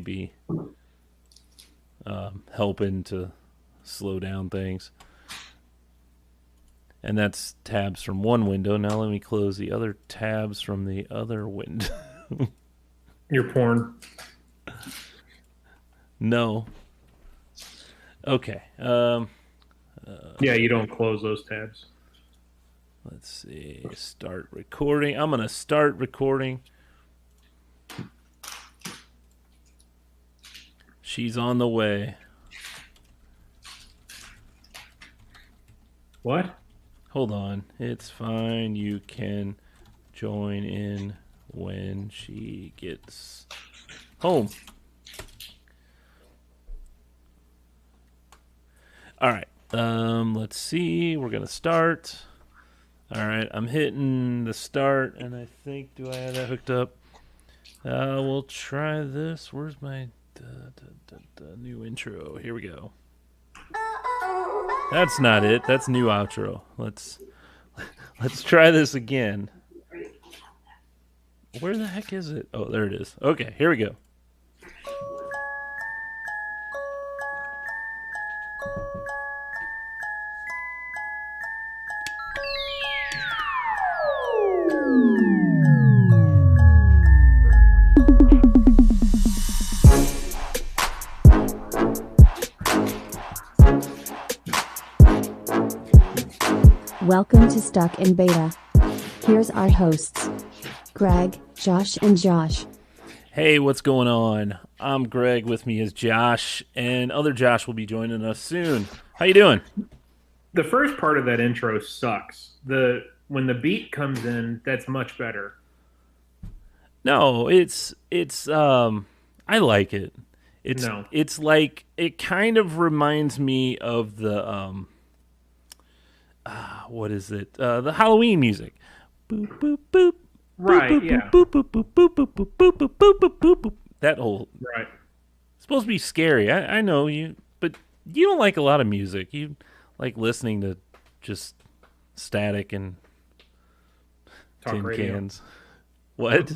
be helping to slow down things. And that's tabs from one window. Now let me close the other tabs from the other window. Your porn. No. Okay. Yeah, you don't close those tabs. Let's see. Start recording. I'm going to start recording. She's on the way. What? Hold on. It's fine. You can join in when she gets home. All right. Let's see. We're going to start. All right. I'm hitting the start, and I think, do I have that hooked up? We'll try this. Where's my new intro? Here we go. That's not it. That's new outro. Let's try this again. Where the heck is it? Oh, there it is. Okay, here we go. Welcome to Stuck in Beta. Here's our hosts, Greg, Josh, and Josh. Hey, what's going on? I'm Greg. With me is Josh, and other Josh will be joining us soon. How you doing? The first part of that intro sucks. When the beat comes in, that's much better. No, it's I like it. It's like it kind of reminds me of the what is it? The Halloween music. Boop boop boop. Right, boop, yeah. Boop boop boop boop boop boop boop boop boop boop boop boop. That whole Right. it's supposed to be scary. I know you, but you don't like a lot of music. You like listening to just static and Talk tin radio. cans. What?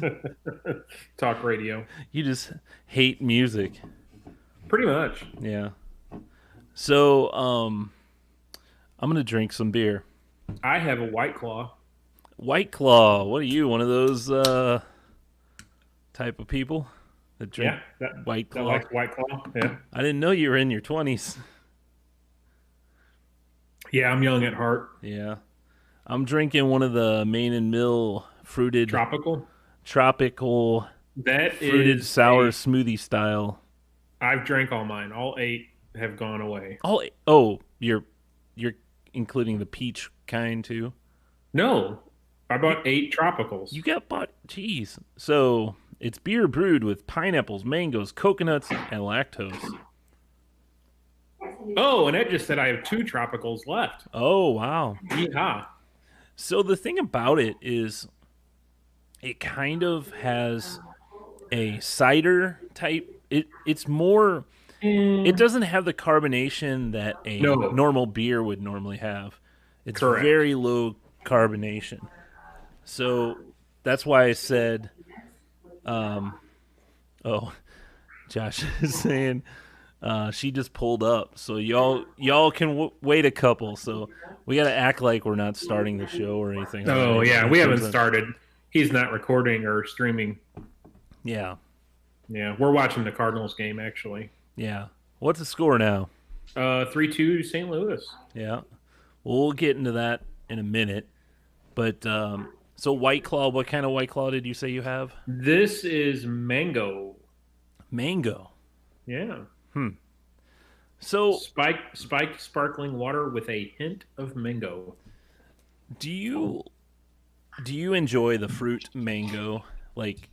Talk radio. You just hate music. Pretty much. Yeah. So, I'm gonna drink some beer. I have a White Claw. White Claw. What are you? One of those type of people that drink White Claw? That likes White Claw. Yeah. I didn't know you were in your 20s. Yeah, I'm young at heart. Yeah. I'm drinking one of the Main and Mill fruited Tropical. tropical That fruited is sour smoothie style. I've drank all mine. All 8 have gone away. Oh, you're including the peach kind too? No, I bought 8 tropicals. You got bought. Jeez. So it's beer brewed with pineapples, mangoes, coconuts, and lactose. Oh, and Ed just said I have 2 tropicals left. Oh, wow. Yeehaw. So the thing about it is it kind of has a cider type. It's more. It doesn't have the carbonation that a normal beer would normally have. It's Correct. very low carbonation. So that's why I said, Josh is saying she just pulled up. So y'all can wait a couple. So we got to act like we're not starting the show or anything. Oh, yeah, we haven't started. He's not recording or streaming. Yeah. Yeah, we're watching the Cardinals game, actually. Yeah. What's the score now? 3-2 St. Louis. Yeah. We'll get into that in a minute. But so White Claw, what kind of White Claw did you say you have? This is mango. Mango. Yeah. So Spiked sparkling water with a hint of mango. do you enjoy the fruit mango, like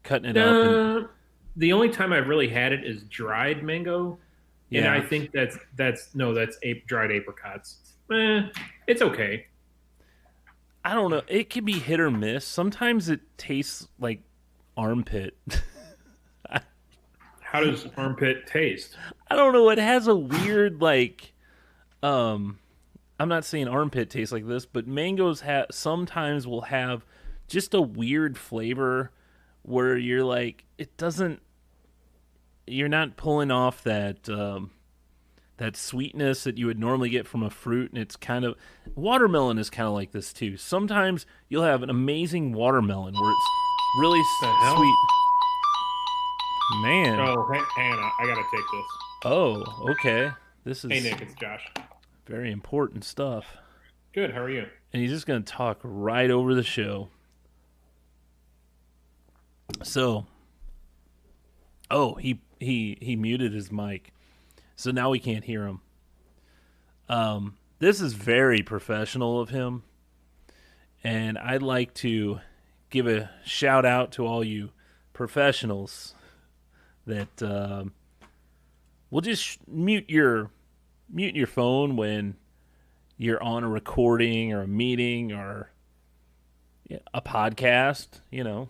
cutting it up? And, The only time I've really had it is dried mango, and Yeah. I think that's dried apricots. It's okay. I don't know. It can be hit or miss. Sometimes it tastes like armpit. How does armpit taste? I don't know. It has a weird I'm not saying armpit tastes like this, but mangoes sometimes will have just a weird flavor where you're like, it doesn't you're not pulling off that that sweetness that you would normally get from a fruit, and it's kind of watermelon is kind of like this too. Sometimes you'll have an amazing watermelon where it's really The hell? sweet. Man. Oh, hang on. I gotta take this. Oh, okay. This is Hey, Nick, it's Josh. very important stuff. Good. How are you? And he's just going to talk right over the show. So, oh, he muted his mic. So now we can't hear him. This is very professional of him. And I'd like to give a shout out to all you professionals that will just mute your phone when you're on a recording or a meeting or a podcast. You know,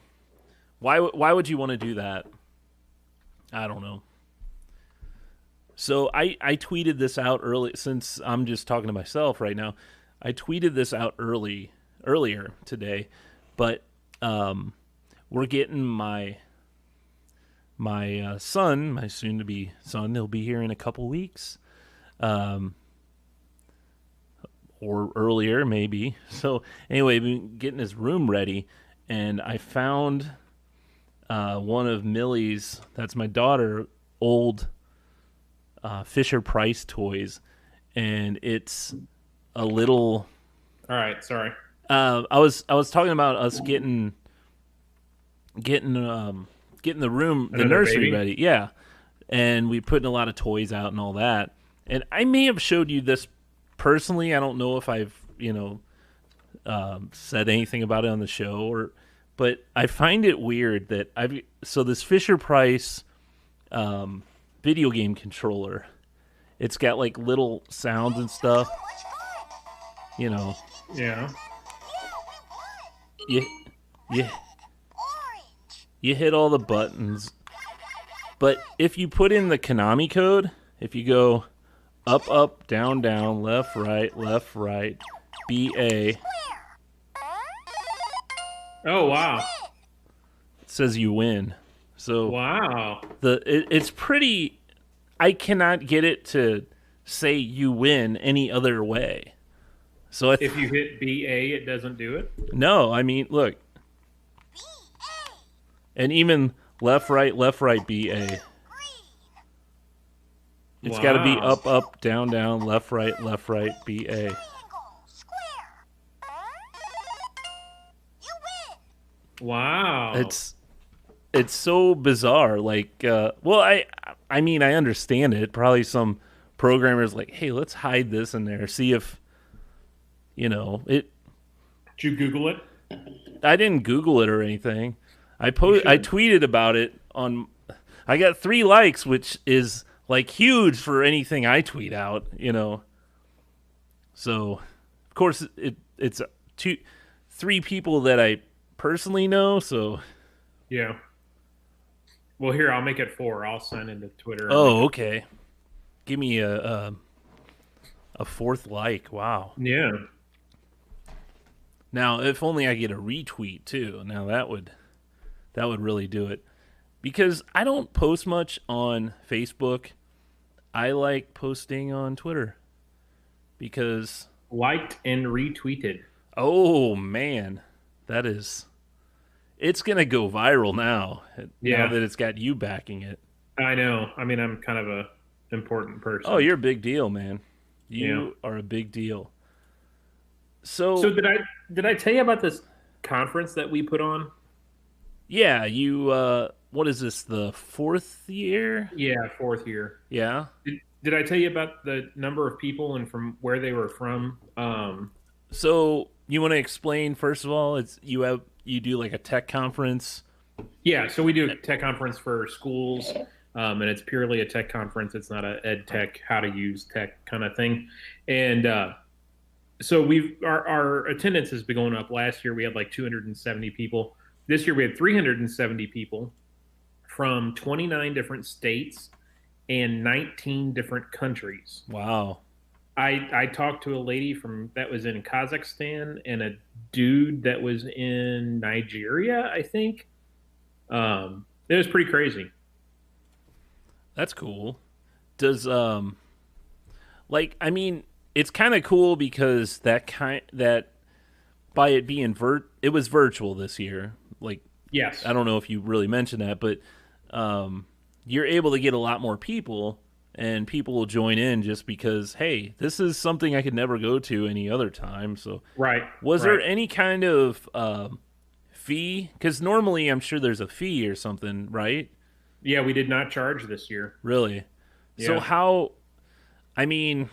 why would you want to do that? I don't know. So I tweeted this out early, since I'm just talking to myself right now. I tweeted this out earlier today, but we're getting my son, my soon-to-be son, he'll be here in a couple weeks, or earlier maybe. So anyway, been getting his room ready, and I found one of Millie's, that's my daughter, old Fisher Price toys, and it's a little. All right. Sorry. I was talking about us getting the room, the Another nursery baby? ready. Yeah, and we putting a lot of toys out and all that. And I may have showed you this personally. I don't know if I've said anything about it on the show, but I find it weird that this Fisher Price video game controller. It's got like little sounds and stuff. You know. Yeah. You hit all the buttons. But if you put in the Konami code, if you go up, up, down, down, left, right, BA, Oh, wow. it says you win. So Wow. it's pretty. I cannot get it to say you win any other way. So If you hit BA, it doesn't do it? no, I mean, look. And even left, right, BA. It's got to be Wow. up, up, down, down, left, right, BA. Wow. It's so bizarre. Like, well, I mean, I understand it. Probably some programmers like, hey, let's hide this in there. See if, it. Did you Google it? I didn't Google it or anything. I should. tweeted about it on. I got 3 likes, which is like huge for anything I tweet out. So, of course, it's 3 people that I personally know. So, Yeah. Well, here, I'll make it 4. I'll sign into Twitter. oh, okay. Give me a 4th like. Wow. Yeah. Now, if only I get a retweet too. Now that would really do it. Because I don't post much on Facebook. I like posting on Twitter. Because Liked and retweeted. oh man, it's going to go viral now. Yeah. Now that it's got you backing it. I know. I mean, I'm kind of a important person. Oh, you're a big deal, man. You are a big deal. So did I tell you about this conference that we put on? Yeah, you what is this, the 4th year? Yeah, 4th year. Yeah. Did I tell you about the number of people and from where they were from? So you want to explain first of all? You do like a tech conference. Yeah, so we do a tech conference for schools, and it's purely a tech conference. It's not a ed tech, how to use tech kind of thing. And so our attendance has been going up. Last year we had like 270 people. This year we had 370 people from 29 different states and 19 different countries. Wow. I talked to a lady that was in Kazakhstan and a dude that was in Nigeria, I think. It was pretty crazy. That's cool. Does like I mean, it's kind of cool because that by it being it was virtual this year. Like Yes. I don't know if you really mentioned that, but um, you're able to get a lot more people, and people will join in just because, hey, this is something I could never go to any other time. So, Right. was there Right. any kind of fee? Because normally, I'm sure there's a fee or something, right? Yeah, we did not charge this year. Really? So Yeah. how? I mean,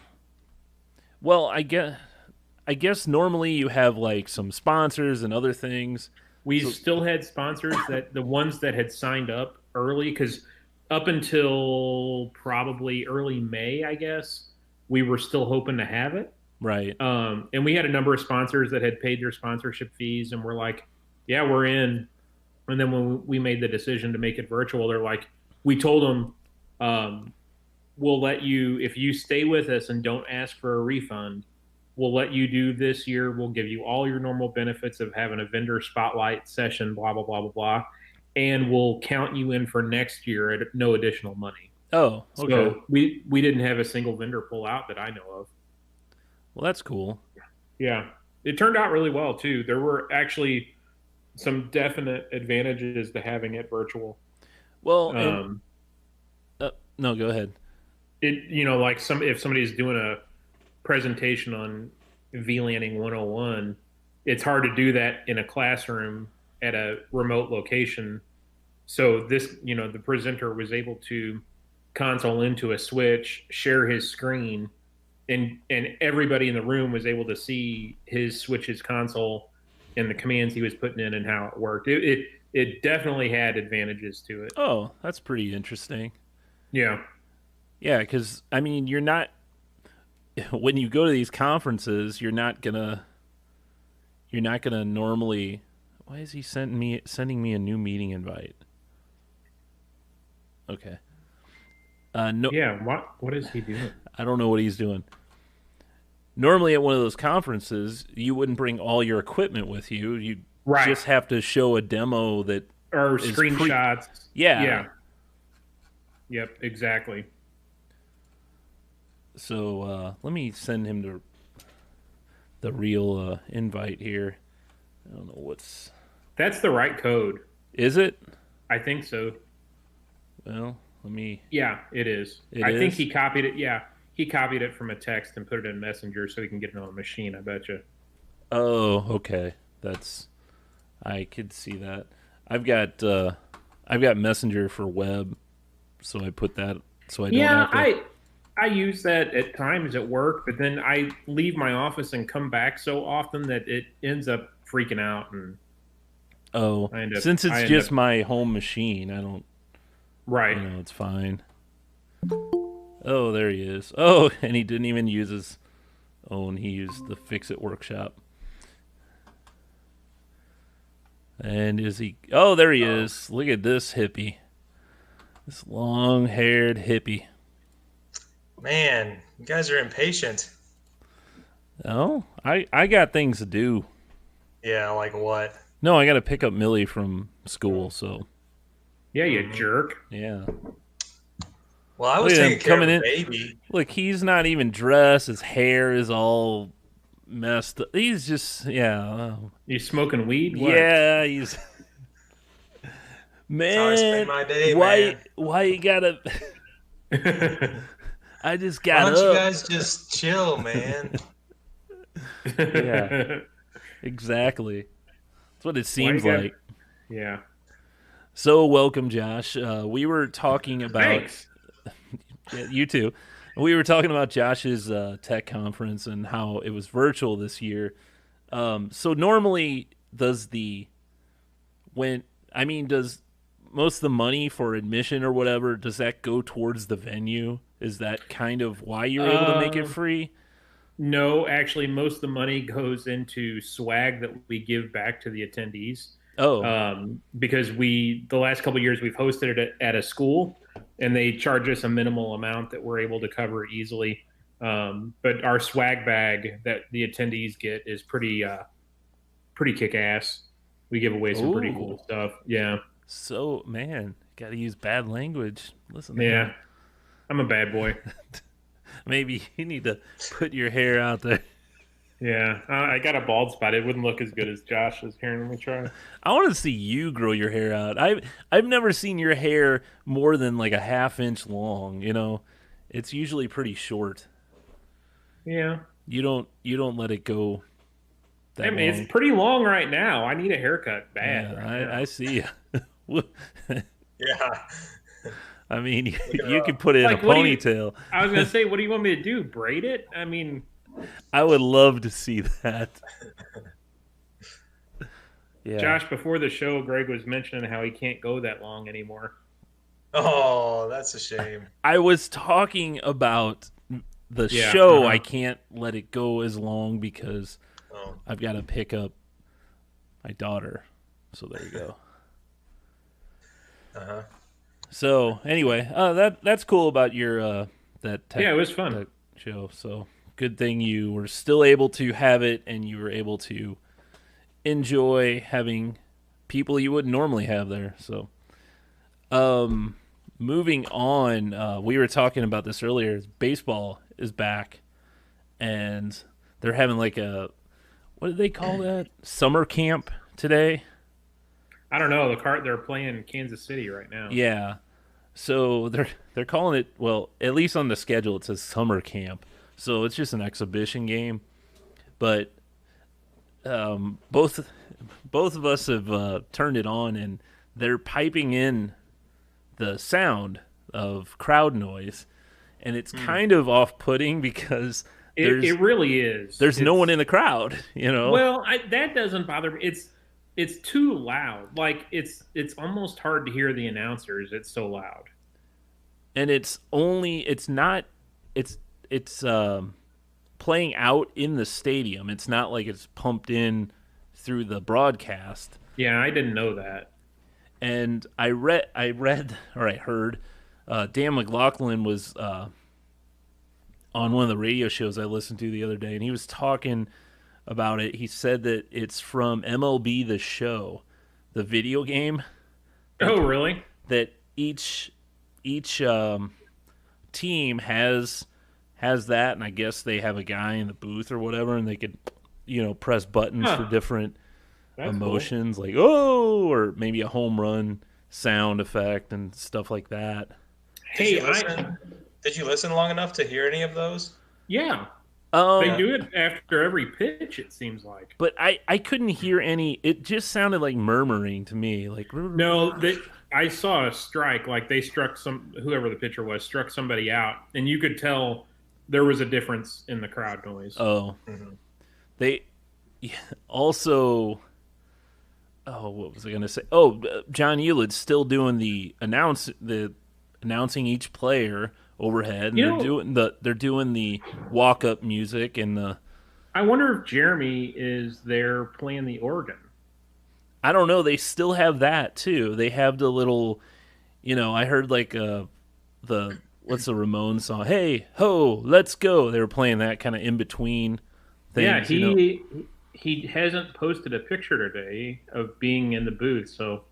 well, I guess normally you have like some sponsors and other things. We So still had sponsors that the ones that had signed up early, because up until probably early May, I guess, we were still hoping to have it. right. And we had a number of sponsors that had paid their sponsorship fees and were like, yeah, we're in. And then when we made the decision to make it virtual, they're like, we told them, um, we'll let you, if you stay with us and don't ask for a refund, we'll let you do this year. We'll give you all your normal benefits of having a vendor spotlight session, blah, blah, blah, blah, blah. And we'll count you in for next year at no additional money. Oh, okay. So we didn't have a single vendor pull out that I know of. Well, that's cool. Yeah. It turned out really well too. There were actually some definite advantages to having it virtual. Well, and Um, no, go ahead. like if somebody's doing a presentation on VLANing 101, it's hard to do that in a classroom at a remote location. So the presenter was able to console into a switch, share his screen, and everybody in the room was able to see his switch's console and the commands he was putting in and how it worked. It definitely had advantages to it. Oh, that's pretty interesting. Yeah. Yeah, because I mean, you're not when you go to these conferences, you're not gonna normally. Why is he sending me a new meeting invite? Okay. No, Yeah. What is he doing? I don't know what he's doing. Normally, at one of those conferences, you wouldn't bring all your equipment with you. You Right. just have to show a demo that Or is screenshots. Yeah. Yeah. Yep, exactly. So let me send him the real invite here. I don't know what's. That's the right code. Is it? I think so. Well, let me. Yeah, it is. It I think is? he copied it. Yeah, he copied it from a text and put it in Messenger so he can get it on a machine. I bet you. Oh, okay. That's. I could see that. I've got Messenger for web, so I put that so I don't Yeah, have to. I use that at times at work, but then I leave my office and come back so often that it ends up freaking out, and Oh, I end up since I it's end just up my home machine, I don't. right. It's fine. Oh, there he is. Oh, and he didn't even use his own. He used the Fix It Workshop. And is he? Oh, there he is. Look at this hippie. This long-haired hippie. Man, you guys are impatient. Oh, I got things to do. Yeah, like what? No, I got to pick up Millie from school. So Yeah, you jerk. yeah. Well, I Look was at him taking care of coming a in. baby. Look, he's not even dressed. His hair is all messed up. He's just You smoking weed? What? yeah. He's That's how I spend man. my day, Why? man. Why you gotta? I just Why got don't you up. guys just chill, man? Yeah. Exactly. That's what it Why you seems got- like. Yeah. So welcome, Josh. We were talking about Thanks. yeah, you too. We were talking about Josh's tech conference and how it was virtual this year. So normally, does most of the money for admission or whatever, does that go towards the venue? Is that kind of why you're able to make it free? No, actually, most of the money goes into swag that we give back to the attendees. Oh, Because the last couple of years we've hosted it at a school, and they charge us a minimal amount that we're able to cover easily. But our swag bag that the attendees get is pretty kick ass. We give away some pretty Ooh. cool stuff. Yeah, so man, got to use bad language. Listen, to yeah. him. I'm a bad boy. Maybe you need to put your hair out there. Yeah, I got a bald spot. It wouldn't look as good as Josh's. Here, let me try. I want to see you grow your hair out. I've never seen your hair more than like a half-inch long. It's usually pretty short. Yeah, You don't let it go I that mean long. it's pretty long right now. I need a haircut bad. Yeah, Right now. I see. Yeah. I mean, Looking you rough. could put it in a Like, what do you? ponytail. I was gonna say, what do you want me to do? Braid it? I mean, I would love to see that. Yeah. Josh, before the show, Greg was mentioning how he can't go that long anymore. Oh, that's a shame. I was talking about the Yeah, show. uh-huh. I can't let it go as long because Oh, I've got to pick up my daughter. So there you go. uh-huh. So anyway, that's cool about your that tech, Yeah, it was fun. tech show. So good thing you were still able to have it, and you were able to enjoy having people you wouldn't normally have there. So, moving on, we were talking about this earlier. Baseball is back, and they're having like a what do they call that? Summer camp today. I don't know. They're playing Kansas City right now. Yeah. So they're calling it, well, at least on the schedule it says summer camp. So it's just an exhibition game. But both of us have turned it on, and they're piping in the sound of crowd noise, and it's kind of off-putting because It really is. there's no It's- one in the crowd. Well, that doesn't bother me. It's too loud. Like it's almost hard to hear the announcers. It's so loud. And it's playing out in the stadium. It's not like it's pumped in through the broadcast. Yeah, I didn't know that. And I read or I heard Dan McLaughlin was on one of the radio shows I listened to the other day, and he was talking about it. He said that it's from MLB The Show, the video game, Oh, really? that each team has that, and I guess they have a guy in the booth or whatever, and they could press buttons Huh. for different That's emotions, like oh, or maybe a home run sound effect and stuff like that. Cool. Did you listen? Did you listen long enough to hear any of those? Yeah, Um, they do it after every pitch. It seems like. but I couldn't hear any. It just sounded like murmuring to me, like No, I saw a strike. Like they struck whoever the pitcher was struck somebody out, and you could tell there was a difference in the crowd noise. Oh, Mhm. they also. Oh, what was I going to say? Oh, John Hewlett's still doing the announcing each player overhead, and they're doing the walk up music and the. I wonder if Jeremy is there playing the organ. I don't know. They still have that too. They have the little, I heard like the what's the Ramones song? Hey ho, let's go. They were playing that kind of in between things. Yeah, he hasn't posted a picture today of being in the booth, so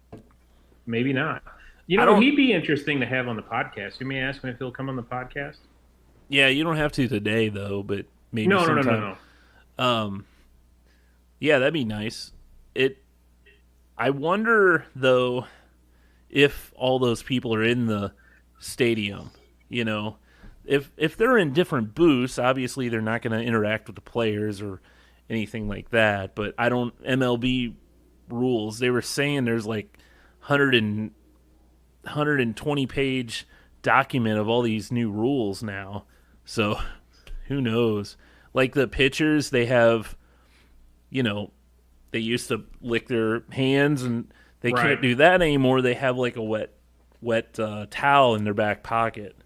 maybe not. He'd be interesting to have on the podcast. You may ask him if he'll come on the podcast. Yeah, you don't have to today though, but maybe No. sometime. Yeah, that'd be nice. I wonder though if all those people are in the stadium. If they're in different booths, obviously they're not going to interact with the players or anything like that. But I don't MLB rules. They were saying there's like 120 page document of all these new rules now. So who knows? Like the pitchers, they have, they used to lick their hands, and they Right. can't do that anymore. They have like a wet towel in their back pocket,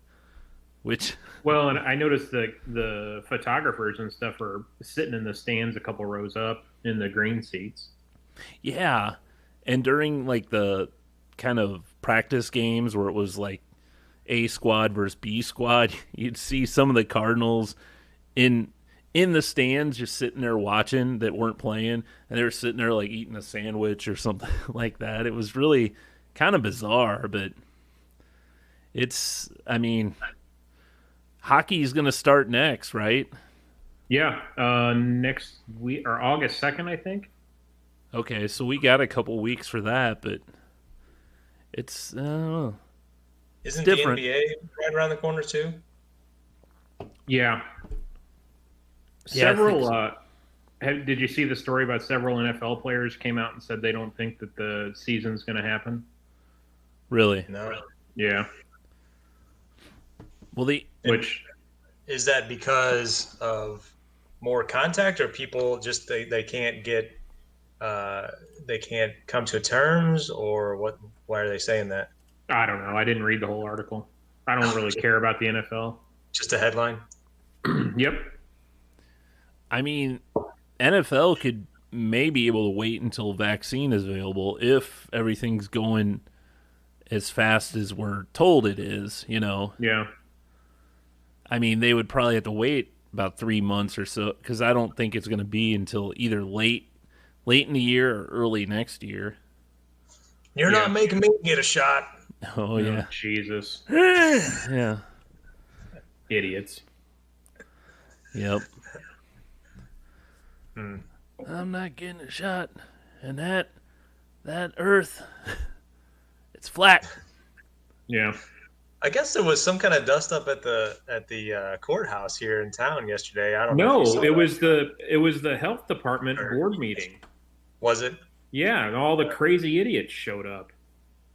which Well, and I noticed the photographers and stuff are sitting in the stands a couple rows up in the green seats. yeah. And during like the kind of practice games where it was like A squad versus B squad, you'd see some of the Cardinals in the stands just sitting there watching that weren't playing, and they were sitting there like eating a sandwich or something like that. It was really kind of bizarre, but I mean, Hockey's going to start next, right? Yeah, next week or August 2nd, I think. Okay, so we got a couple weeks for that, but it's I don't know. Isn't the different. NBA right around the corner too? Yeah, Yeah, I think several. so. Did you see the story about several NFL players came out and said they don't think that the season's going to happen? Really? No. Yeah, Well, which Is that because of more contact, or people just they can't get they can't come to terms, or what? Why are they saying that? I don't know. I didn't read the whole article. I don't really care about the NFL. Just a headline. Yep. I mean, NFL could may be able to wait until vaccine is available if everything's going as fast as we're told it is. Yeah. I mean, they would probably have to wait about 3 months or so because I don't think it's going to be until either late in the year or early next year. You're Yeah. not making me get a shot. Oh yeah, Jesus. yeah, Idiots. yep. Hmm. I'm not getting a shot, and that Earth, it's flat. Yeah. I guess there was some kind of dust up at the courthouse here in town yesterday. I don't know. No, if you saw it was the health department board meeting. Was it? Yeah, and all the crazy idiots showed up.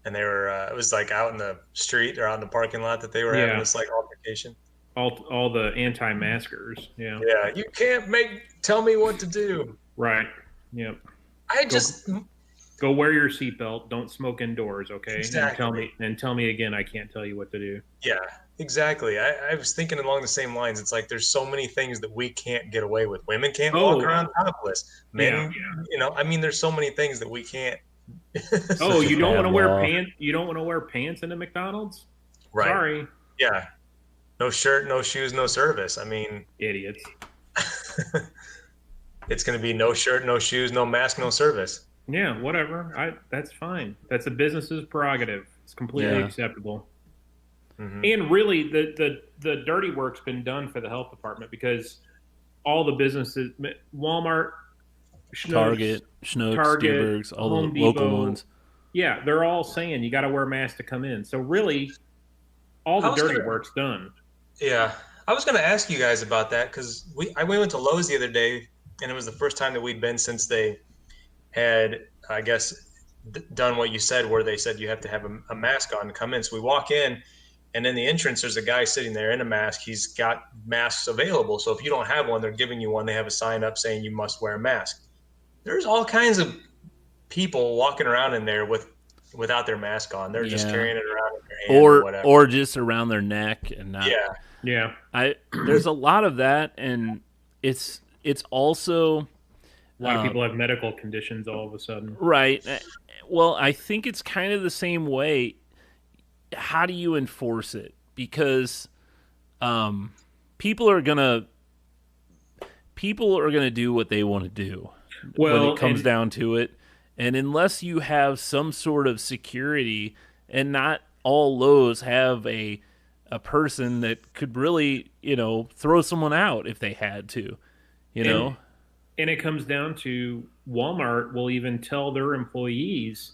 And they were. It was like out in the street or out in the parking lot that they were having Yeah. this like altercation. All the anti-maskers. Yeah. Yeah, you can't tell me what to do. Right. Yep. I just Go wear your seatbelt. Don't smoke indoors, okay? Exactly. And tell me again. I can't tell you what to do. yeah, exactly. I was thinking along the same lines. It's like there's so many things that we can't get away with. Women can't walk around topless. Men, I mean, there's so many things that we can't. Oh, you don't bad want to wear law. pants? You don't want to wear pants into McDonald's? Right. Sorry, Yeah. No shirt, no shoes, no service. I mean, idiots. it's going to be no shirt, no shoes, no mask, no service. Yeah, whatever. That's fine. That's a business's prerogative. It's completely Yeah. acceptable. Mhm. And really, the dirty work's been done for the health department because all the businesses, Walmart, Schnucks, Target, Schnucks, Target, Dierbergs, all Home the local Depot. ones. Yeah, they're all saying you got to wear a mask to come in. So really, all the I was dirty gonna- work's done. Yeah, I was going to ask you guys about that because we went to Lowe's the other day, and it was the first time that we'd been since they had, I guess, done what you said, where they said you have to have a mask on to come in. So we walk in, and in the entrance, there's a guy sitting there in a mask. He's got masks available. So if you don't have one, they're giving you one. They have a sign up saying you must wear a mask. There's all kinds of people walking around in there without their mask on. They're just Yeah. carrying it around in their hand or whatever. Or just around their neck and not. Yeah. Yeah, There's a lot of that, and it's also a lot of people have medical conditions all of a sudden. right. Well, I think it's kind of the same way. How do you enforce it? Because people are gonna do what they want to do when Well, it comes and- down to it, and unless you have some sort of security, and not all Lowe's have a person that could really throw someone out if they had to, And it comes down to Walmart will even tell their employees,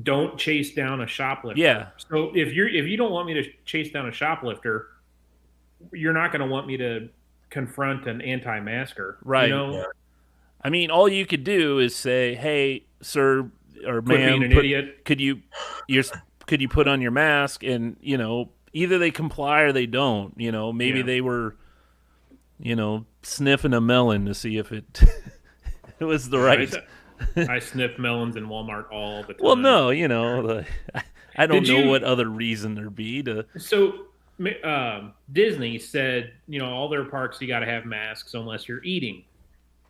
don't chase down a shoplifter. Yeah. So if you don't want me to chase down a shoplifter, you're not going to want me to confront an anti-masker, Right. Yeah. I mean, all you could do is say, "Hey, sir or Quit being ma'am, an idiot. could you put on your mask?" And either they comply or they don't. Maybe Yeah. they were, sniffing a melon to see if it it was the right. I sniff melons in Walmart all the time. Well, no, I don't Did know you- what other reason there'd be to. So Disney said, all their parks you got to have masks unless you're eating.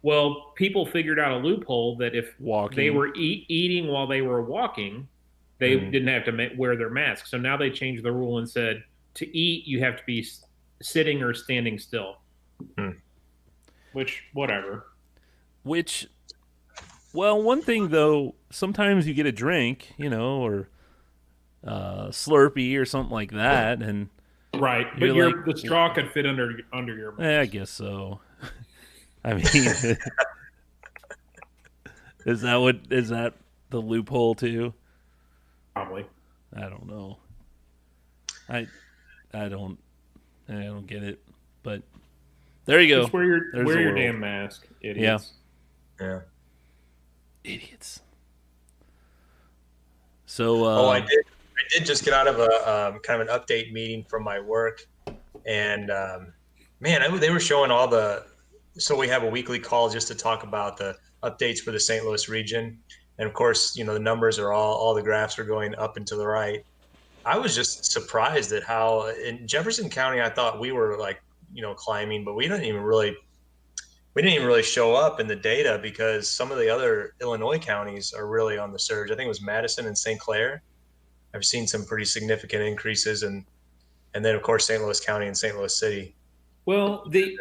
Well, people figured out a loophole that if Walking. they were eating while they were walking, they didn't have to wear their mask. So now they changed the rule and said to eat you have to be sitting or standing still. Which, whatever. Which, well, one thing though, sometimes you get a drink, or Slurpee or something like that, and Right, but You're like- the straw could fit under your mask. I guess so. I mean, is that the loophole too? Probably. I don't know. I don't get it. But there you go. Just wear There's the your world. damn mask, idiots. Yeah. Idiots. So I did just get out of a kind of an update meeting from my work, and man, they were showing all the. So we have a weekly call just to talk about the updates for the St. Louis region, and of course, the numbers are all the graphs are going up and to the right. I was just surprised at how in Jefferson County I thought we were like climbing, but we didn't even really show up in the data because some of the other Illinois counties are really on the surge. I think it was Madison and St. Clair. I've seen some pretty significant increases, and then of course St. Louis County and St. Louis City. Well, we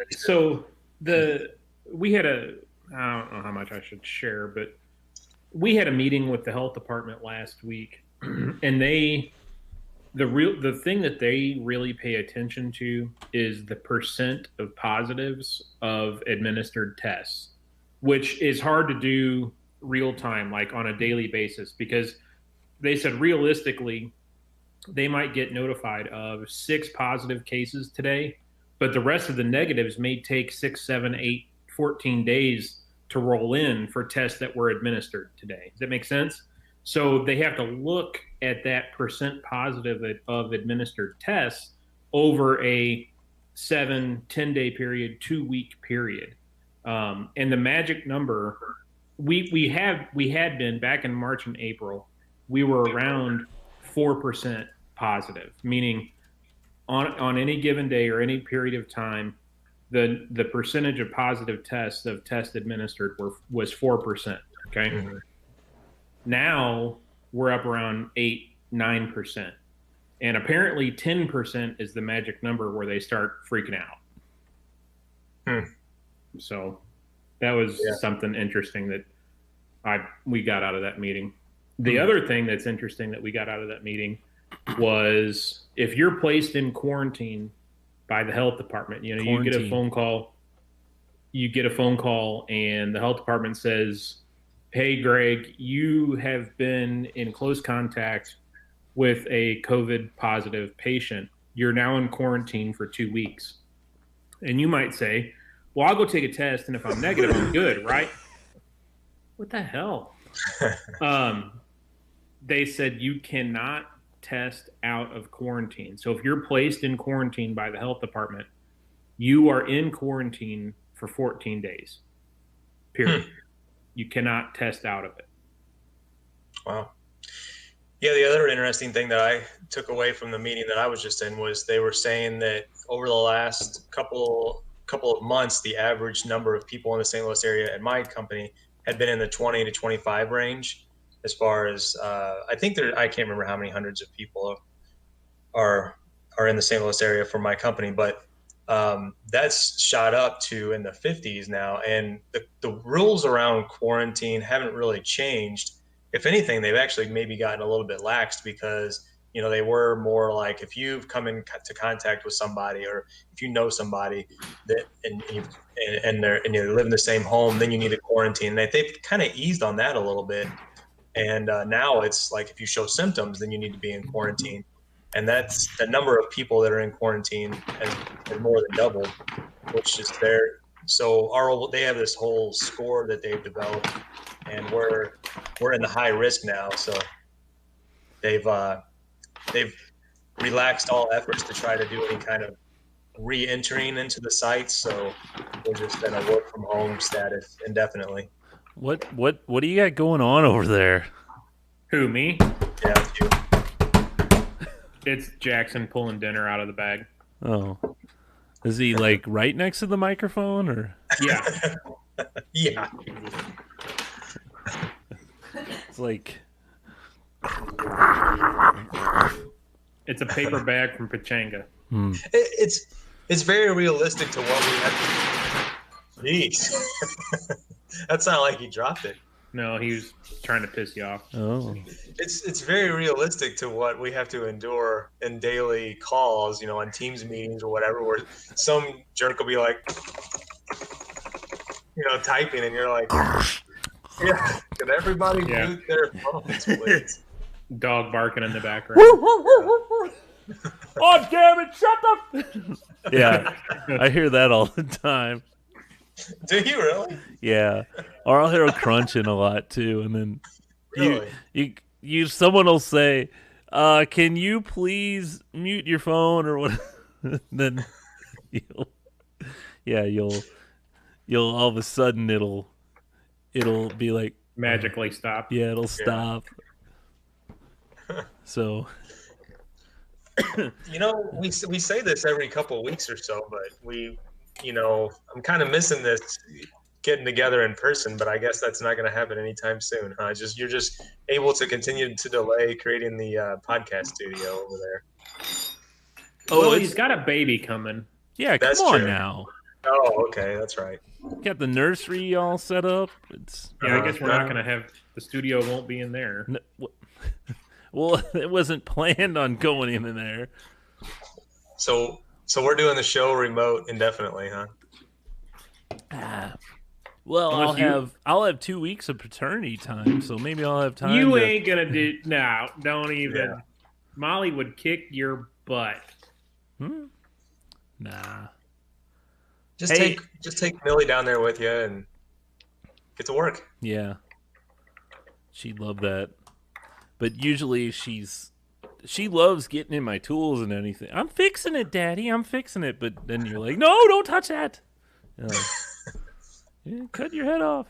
had I don't know how much I should share, but we had a meeting with the health department last week, and the thing that they really pay attention to is the percent of positives of administered tests, which is hard to do real time, like on a daily basis, because they said realistically they might get notified of 6 positive cases today, but the rest of the negatives may take 6, 7, 8, 14 days to roll in for tests that were administered today. Does that make sense? So they have to look at that percent positive of administered tests over a 7, 10-day period, 2-week period. And the magic number, we had been back in March and April, we were around 4% positive, meaning on any given day or any period of time, the percentage of positive tests of tests administered was 4%. Okay. Mm-hmm. Now we're up around 8, 9%. And apparently 10% is the magic number where they start freaking out. So that was something interesting that we got out of that meeting. The other thing that's interesting that we got out of that meeting was if you're placed in quarantine by the health department, you get a phone call and the health department says, "Hey, Greg, you have been in close contact with a COVID positive patient. You're now in quarantine for 2 weeks." And you might say, "Well, I'll go take a test, and if I'm negative, I'm good, right?" What the hell? They said you cannot test out of quarantine. So if you're placed in quarantine by the health department, you are in quarantine for 14 days, period. You cannot test out of it. Wow. Yeah, the other interesting thing that I took away from the meeting that I was just in was they were saying that over the last couple of months, the average number of people in the St. Louis area at my company had been in the 20 to 25 range. As far as I think I can't remember how many hundreds of people are in the St. Louis area for my company, but that's shot up to in the 50s now. And the rules around quarantine haven't really changed. If anything, they've actually maybe gotten a little bit laxed because, they were more like if you've come into contact with somebody or if you know somebody that and you live in the same home, then you need a quarantine. They've kind of eased on that a little bit. And now it's like if you show symptoms, then you need to be in quarantine. And that's the number of people that are in quarantine has more than doubled, which is there. So they have this whole score that they've developed, and we're in the high risk now. So they've relaxed all efforts to try to do any kind of re-entering into the sites. So we're just in a work from home status indefinitely. What do you got going on over there? Who, me? Yeah, it's you. It's Jackson pulling dinner out of the bag. Oh. Is he like right next to the microphone or? Yeah. Yeah. It's like it's a paper bag from Pachanga. It's very realistic to what we have. Jeez. That sounded like he dropped it. No, he was trying to piss you off. Oh, It's very realistic to what we have to endure in daily calls, on Teams meetings or whatever, where some jerk will be like, typing, and you're like, yeah, can everybody mute their phones, please? Dog barking in the background. oh damn it! Shut up. Yeah, I hear that all the time. Do you really? Yeah, or I'll hear a crunching a lot too, and then Really? someone will say, "Can you please mute your phone?" or what? Then you'll all of a sudden it'll be like Magically stop. yeah, it'll stop. So we say this every couple of weeks or so, but I'm kind of missing this getting together in person, but I guess that's not going to happen anytime soon, huh? You're just able to continue to delay creating the podcast studio over there. Oh, he's got a baby coming. yeah, That's come on true. now. Oh, okay, that's right. Got the nursery all set up. It's Yeah, I guess we're not going to have the studio won't be in there. well, it wasn't planned on going in there. So we're doing the show remote indefinitely, huh? Well, Unless I'll have 2 weeks of paternity time, so maybe I'll have time. You ain't gonna do no. Don't even. Yeah. Molly would kick your butt. Nah. Just Hey. take Millie down there with you and get to work. Yeah. She'd love that. But usually she loves getting in my tools and anything. I'm fixing it, Daddy. I'm fixing it. But then you're like, no, don't touch that. You're like, yeah, cut your head off.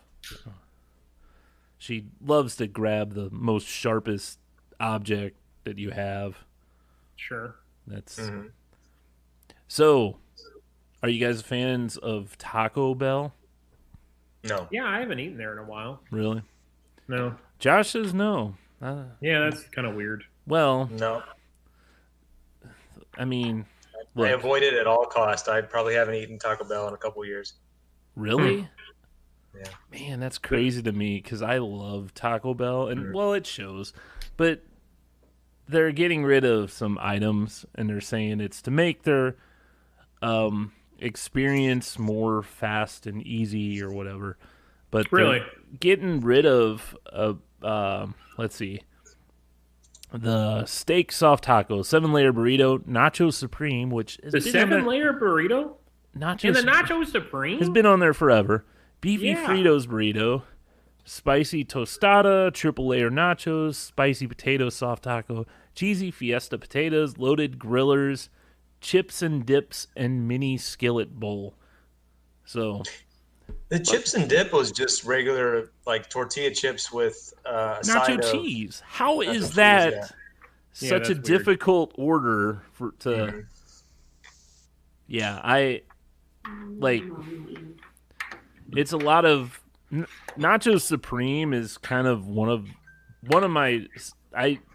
She loves to grab the most sharpest object that you have. Sure. That's Mhm. So, are you guys fans of Taco Bell? No. Yeah, I haven't eaten there in a while. Really? No. Josh says no. Yeah, that's kind of weird. Well, No. I mean, I look, avoid it at all costs. I probably haven't eaten Taco Bell in a couple years. really? Yeah. Man, that's crazy to me because I love Taco Bell, and well, it shows. But they're getting rid of some items, and they're saying it's to make their experience more fast and easy or whatever. But they're Really? getting rid of let's see, the steak soft taco, 7-layer burrito, nacho supreme, which has The been on there- 7-layer burrito nacho and the Supreme Nacho Supreme. has been on there forever. Beefy Yeah. Fritos burrito, spicy tostada, triple layer nachos, spicy potato soft taco, cheesy fiesta potatoes, loaded grillers, chips and dips, and mini skillet bowl. So The chips and dip was just regular like tortilla chips with a side nacho of cheese. How nacho is cheese, that yeah. Yeah, such a that's weird. difficult order to? Mhm. Yeah, I like. It's a lot of nacho supreme is kind of one of my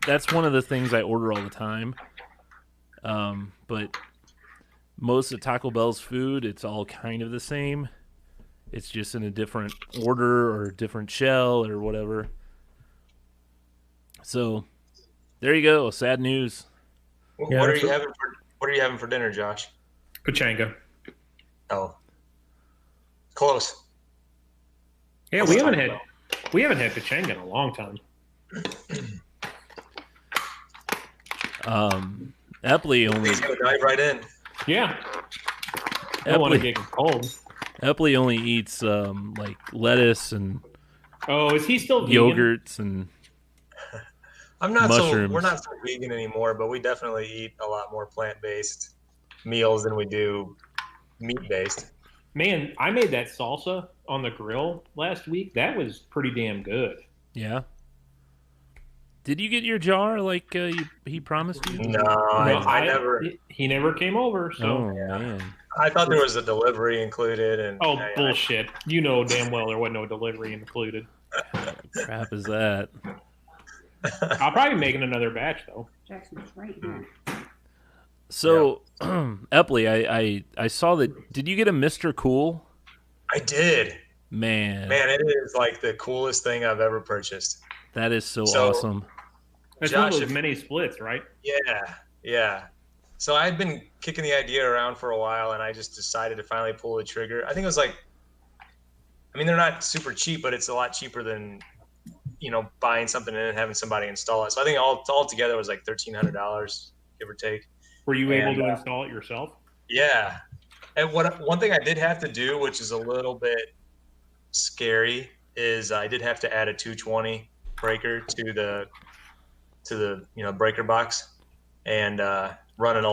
that's one of the things I order all the time. But most of Taco Bell's food, it's all kind of the same. It's just in a different order or a different shell or whatever. So there you go. Sad news. Yeah, What are that's you what- having for What are you having for dinner, Josh? Pachanga. Oh, close. Yeah, Let's we haven't talk had pachanga in a long time. Epley only He's gonna dive right in. Yeah. I don't want to Epley, get cold. Epley only eats like lettuce and Oh, is he still vegan? yogurts and I'm not Mushrooms. we're not so vegan anymore, but we definitely eat a lot more plant-based meals than we do meat-based. Man, I made that salsa on the grill last week. That was pretty damn good. yeah. Did you get your jar like he promised you? No, I never. He never came over. So, Oh man. I thought there was a delivery included, and oh I- bullshit! You know damn well there wasn't no delivery included. Crap is that? I'll probably be making another batch though. Jackson's right here. So Epley, I saw that. Did you get a Mr. Cool? I did. Man, Man, it is like the coolest thing I've ever purchased. that is so So, awesome. It's one of Josh, those if mini splits, right? yeah, yeah. So I'd been kicking the idea around for a while, and I just decided to finally pull the trigger. I think it was like, I mean, they're not super cheap, but it's a lot cheaper than buying something and then having somebody install it. So I think all together was like $1,300, give or take. Were you able And to install it yourself? yeah, and one thing I did have to do, which is a little bit scary, is I did have to add a 220 breaker to the breaker box, and run a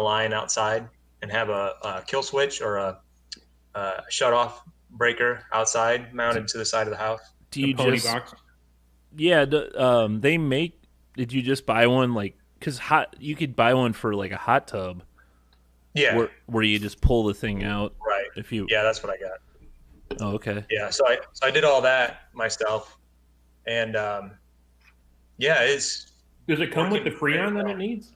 line outside, and have a kill switch or a shut off breaker outside mounted to the side of the house. Do The you pony just box. yeah? They make. Did you just buy one like? Because you could buy one for like a hot tub Yeah, where you just pull the thing out right. if you. Yeah, that's what I got. Oh, okay. Yeah, so I did all that myself, and yeah, it's Does it come with the working Freon very that well. it needs?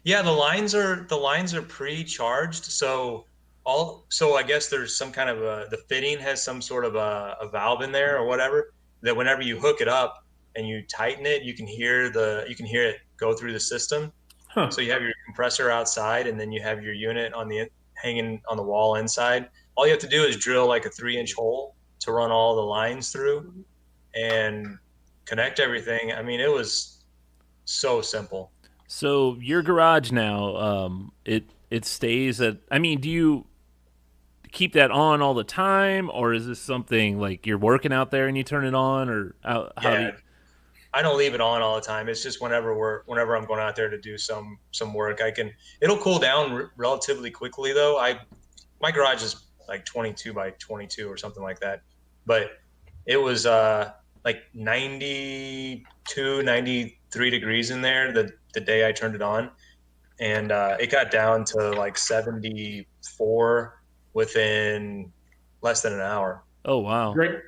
Yeah, the lines are pre-charged, so I guess there's some kind of the fitting has some sort of a valve in there or whatever, that whenever you hook it up and you tighten it, you can hear it go through the system. Huh. So you have your compressor outside, and then you have your unit hanging on the wall inside. All you have to do is drill like a 3-inch hole to run all the lines through and connect everything. I mean, it was so simple. So your garage now, it stays at. I mean, do you keep that on all the time, or is this something like you're working out there and you turn it on, or how do Yeah, you? I don't leave it on all the time. It's just whenever I'm going out there to do some work, it'll cool down relatively quickly though. My garage is like 22 by 22 or something like that. But it was like 92, 93 degrees in there the day I turned it on, and it got down to like 74 within less than an hour. Oh wow. Greg,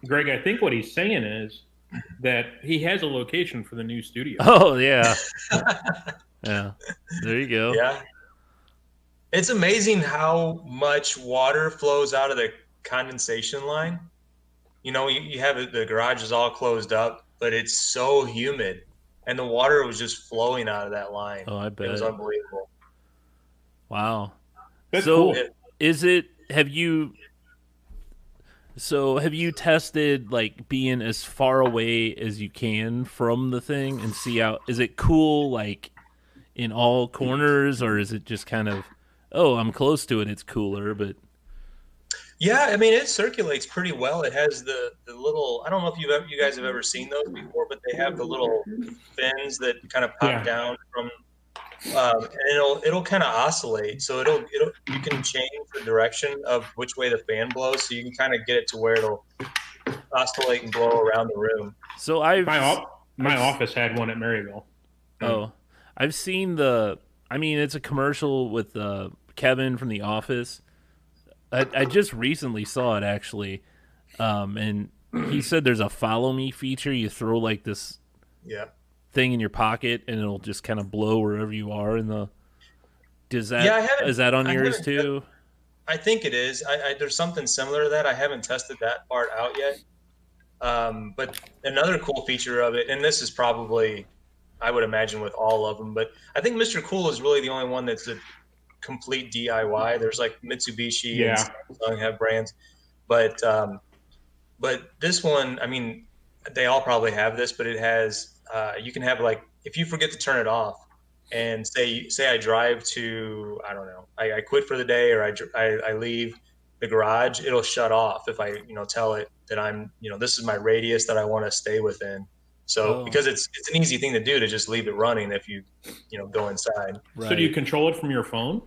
Greg, I think what he's saying is that he has a location for the new studio. Oh yeah, yeah. There you go. Yeah. It's amazing how much water flows out of the condensation line. You have the garage is all closed up, but it's so humid, and the water was just flowing out of that line. Oh, I It was bet. unbelievable. Wow. That's So cool. is it? Have you? So have you tested like being as far away as you can from the thing and see how? Is it cool like in all corners, or is it just kind of? Oh, I'm close to it. It's cooler, but Yeah, I mean it circulates pretty well. It has the little. I don't know if you guys have ever seen those before, but they have the little fins that kind of pop Yeah. down from, and it'll kind of oscillate. So it'll you can change the direction of which way the fan blows, so you can kind of get it to where it'll oscillate and blow around the room. so I've My office had one at Maryville. oh, I've seen the. I mean, it's a commercial with Kevin from The Office. I just recently saw it actually, and he said there's a follow me feature. You throw like this Yeah. thing in your pocket, and it'll just kind of blow wherever you are in the. Does that Yeah, I haven't. is that on I yours haven't. too? I think it is. There's something similar to that. I haven't tested that part out yet. But another cool feature of it, and this is probably, I would imagine, with all of them, but I think Mr. Cool is really the only one that's a complete DIY. There's like Mitsubishi and Yeah. Samsung have brands, but this one, I mean, they all probably have this, but it has you can have like if you forget to turn it off, and say I drive to, I don't know, I quit for the day, or I leave the garage, it'll shut off if I tell it that this is my radius that I want to stay within. So Oh, because it's an easy thing to do to just leave it running if you go inside. right. So do you control it from your phone?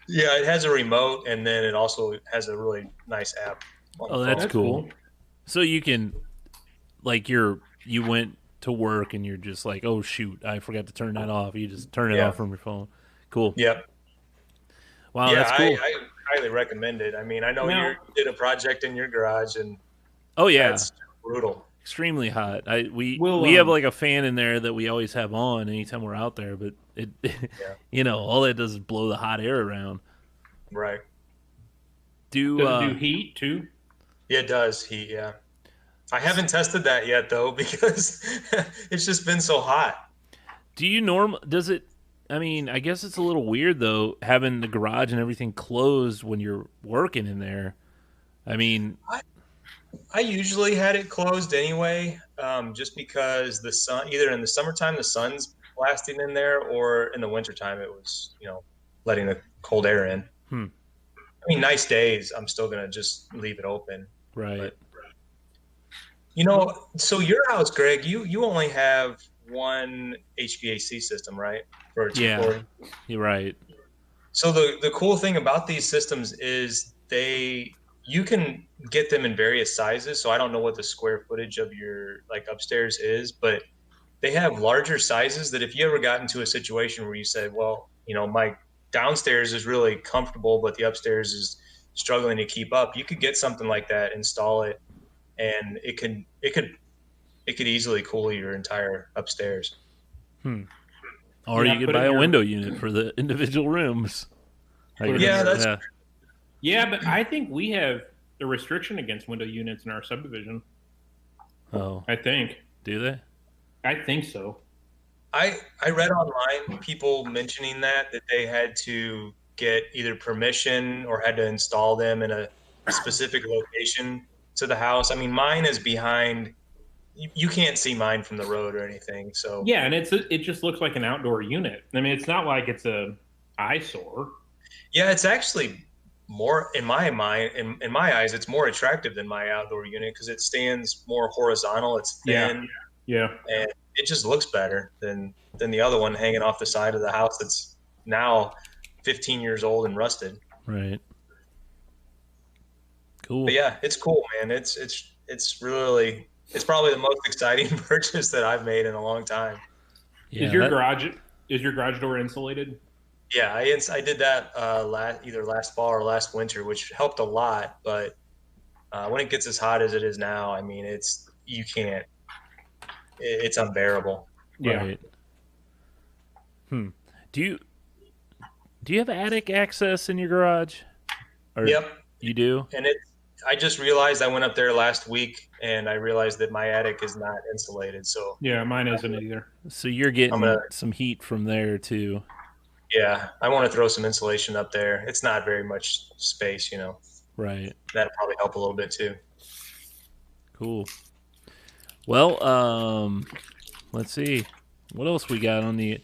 Yeah, it has a remote, and then it also has a really nice app on Oh, the that's phone. cool. So you can, like, you went to work and you're just like, oh shoot, I forgot to turn that off. You just turn it Yeah. off from your phone. Cool. Yep. Wow, Yeah, that's cool. I highly recommend it. I mean, I know Now- you did a project in your garage, and Oh yeah, that's brutal. extremely hot. We We'll, we have like a fan in there that we always have on anytime we're out there, but it, all it does is blow the hot air around. Right. Do Does it do heat too? Yeah, it does heat. Yeah, I haven't tested that yet though because it's just been so hot. Do you does it I mean, I guess it's a little weird though having the garage and everything closed when you're working in there. I mean, I, I usually had it closed anyway, just because the sun, either in the summertime, the sun's blasting in there, or in the wintertime, it was, letting the cold air in. hmm, I mean, nice days, I'm still going to just leave it open. right. But, so your house, Greg, you only have one HVAC system, right? For a Yeah, two-story. you're right. So the cool thing about these systems is you can get them in various sizes. So I don't know what the square footage of your like upstairs is, but they have larger sizes that if you ever got into a situation where you said, well, my downstairs is really comfortable, but the upstairs is struggling to keep up, you could get something like that, install it, and it could easily cool your entire upstairs. Hmm. Or Yeah, you could put it buy in a your window unit for the individual rooms. I Put it in guess. Yeah, that's Yeah. Yeah, but I think we have a restriction against window units in our subdivision. Oh, I think. do they? I think so. I read online people mentioning that they had to get either permission or had to install them in a specific location to the house. I mean, mine is behind. You can't see mine from the road or anything. So Yeah, and it just looks like an outdoor unit. I mean, it's not like it's a eyesore. yeah, it's actually more in my mind, in my eyes, it's more attractive than my outdoor unit because it stands more horizontal. It's Yeah. thin Yeah. and it just looks better than the other one hanging off the side of the house that's now 15 years old and rusted. Right. Cool. But yeah, it's cool, man. It's really it's probably the most exciting purchase that I've made in a long time. Yeah. Is your garage door insulated? Yeah, I did that either last fall or last winter, which helped a lot. But when it gets as hot as it is now, I mean, you can't. It's unbearable. Yeah. Right. Hmm. Do you do you have attic access in your garage? Or Yep, you do? and I just realized I went up there last week, and I realized that my attic is not insulated. So Yeah, mine isn't either. So you're getting I'm gonna some heat from there too. yeah, I want to throw some insulation up there. It's not very much space, Right. That'd probably help a little bit too. Cool. Well, let's see. What else we got on the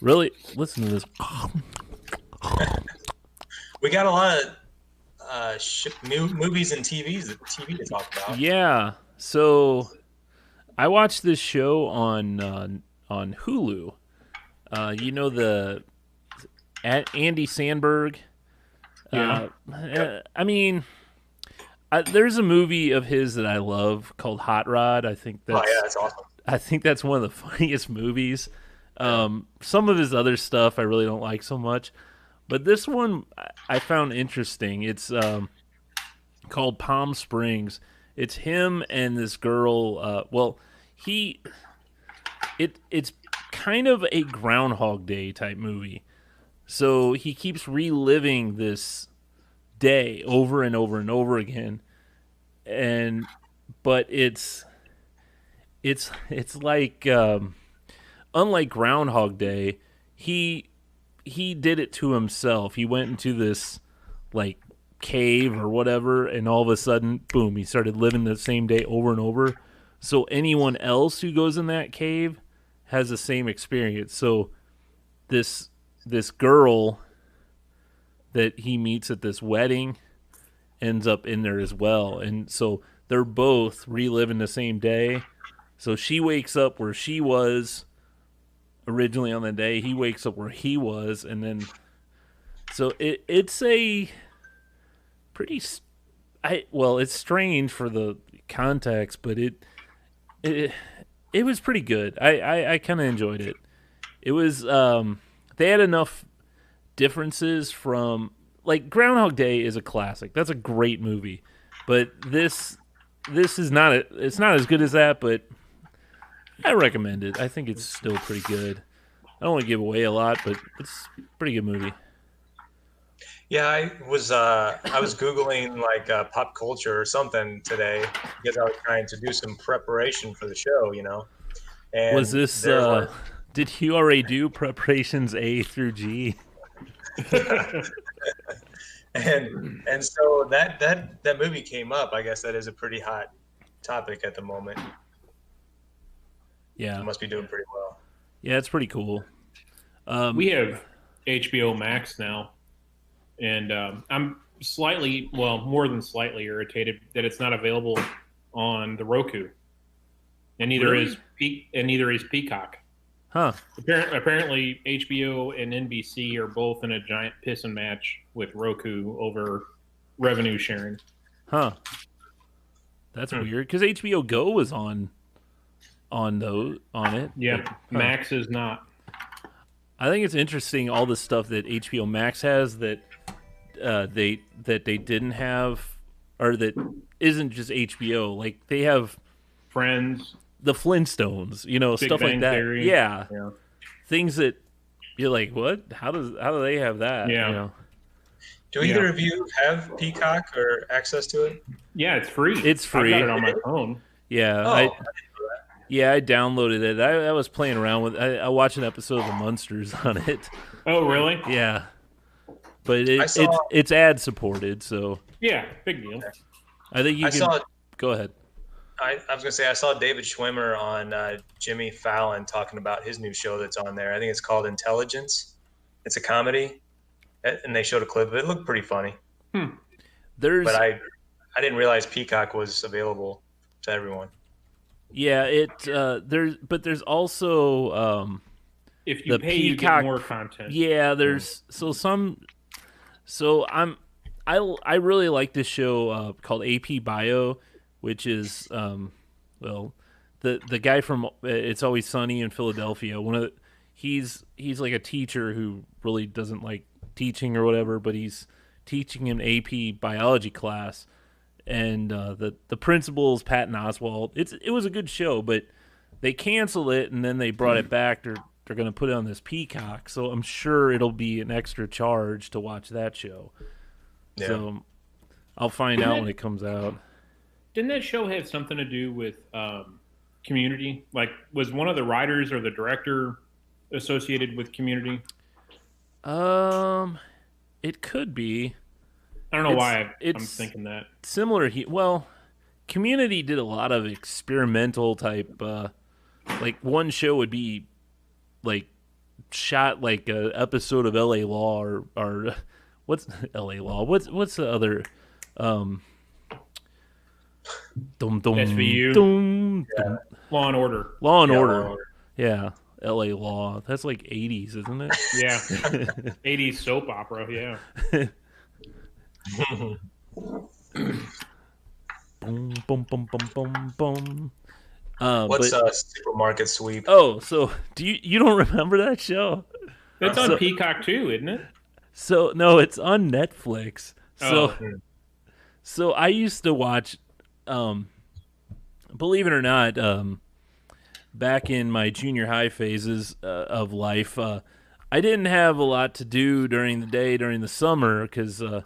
really listen to this. We got a lot of new movies and TV to talk about. Yeah. So I watched this show on Hulu. The Andy Sandberg. Yeah. I mean, there's a movie of his that I love called Hot Rod. I think Oh yeah, that's awesome. I think that's one of the funniest movies. Some of his other stuff I really don't like so much, but this one I found interesting. It's called Palm Springs. It's him and this girl. It's kind of a Groundhog Day type movie. So he keeps reliving this day over and over and over again, and but it's like unlike Groundhog Day, he did it to himself. He went into this like cave or whatever, and all of a sudden, boom, he started living the same day over and over. So anyone else who goes in that cave has the same experience. So this girl that he meets at this wedding ends up in there as well. And so they're both reliving the same day. So she wakes up where she was originally on the day. He wakes up where he was. And then, so it's a pretty, it's strange for the context, but it was pretty good. I kind of enjoyed it. It was, they had enough differences from, like, Groundhog Day is a classic. That's a great movie. But this is not it's not as good as that, but I recommend it. I think it's still pretty good. I don't want to give away a lot, but it's a pretty good movie. Yeah, I was Googling like pop culture or something today because I was trying to do some preparation for the show, Was and this? there was Did you already do preparations A through G? and so that movie came up. I guess that is a pretty hot topic at the moment. Yeah, It must be doing pretty well. yeah, it's pretty cool. We have HBO Max now, and I'm slightly, well, more than slightly irritated that it's not available on the Roku, and Really? neither is Peacock. Huh? Apparently, HBO and NBC are both in a giant pissing match with Roku over revenue sharing. Huh? That's weird because HBO Go was on it. Yeah, but, huh. Max is not. I think it's interesting all the stuff that HBO Max has that they didn't have, or that isn't just HBO. Like they have Friends, the Flintstones, Big stuff Bang like that. Theory. Yeah, Yeah. things that you're like, what? How do they have that? Yeah. Do either of you have Peacock or access to it? Yeah, it's free. It's free. I've got it on my phone. Yeah, Oh, I downloaded it. I was playing around with. I watched an episode of The Munsters on it. Oh, really? Yeah, but I saw- it's ad supported, so Yeah, big deal. I think you I can saw. go ahead. I was gonna say I saw David Schwimmer on Jimmy Fallon talking about his new show that's on there. I think it's called Intelligence. It's a comedy, and they showed a clip of it. It looked pretty funny, There's but I didn't realize Peacock was available to everyone. yeah, there's also If you The pay, you Peacock- get more content. yeah, there's I really like this show called AP Bio, which is well, the guy from It's Always Sunny in Philadelphia. He's like a teacher who really doesn't like teaching or whatever, but he's teaching an AP biology class, and the principal is Patton Oswalt. It was a good show, but they canceled it and then they brought it back. They're going to put it on this Peacock, so I'm sure it'll be an extra charge to watch that show. Yeah. So I'll find out when it comes out. Didn't that show have something to do with Community? Like, was one of the writers or the director associated with Community? It could be I don't know why I'm it's thinking that. similar. Well, Community did a lot of experimental type. Like one show would be like shot like a episode of L.A. Law or what's L.A. Law? What's the other? Dum, dum, SVU? dum, dum. Law and Order. Law and Yeah, Order. Law and Order. Yeah, L.A. Law. That's like 80s, isn't it? Yeah. 80s soap opera, yeah. Boom, boom, boom, boom, boom, boom. What's but, Supermarket Sweep? oh, so do you don't remember that show? That's on So- Peacock too, isn't it? So no, it's on Netflix. So Oh. so I used to watch, believe it or not, back in my junior high phases of life, I didn't have a lot to do during the day during the summer because the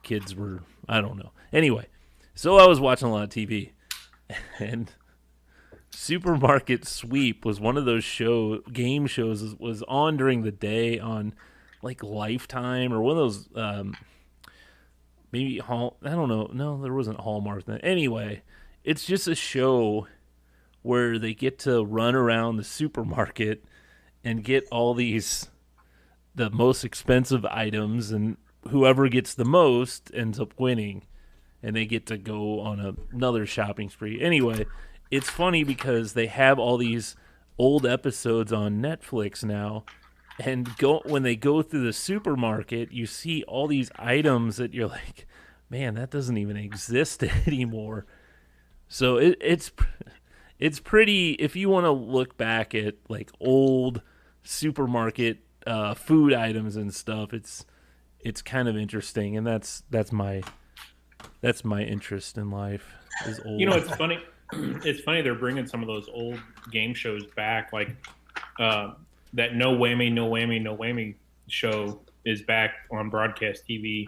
kids were, I don't know. Anyway, so I was watching a lot of TV, and Supermarket Sweep was one of those game shows was on during the day on like Lifetime or one of those maybe I don't know. No, there wasn't Hallmark then. Anyway, it's just a show where they get to run around the supermarket and get all the most expensive items, and whoever gets the most ends up winning, and they get to go on another shopping spree. Anyway, it's funny because they have all these old episodes on Netflix now, and when they go through the supermarket, you see all these items that you're like, man, that doesn't even exist anymore. So it's pretty. If you want to look back at like old supermarket food items and stuff, it's kind of interesting, and that's my interest in life is old. You know, it's funny. It's funny they're bringing some of those old game shows back, like that No Whammy, No Whammy, No Whammy show is back on broadcast TV,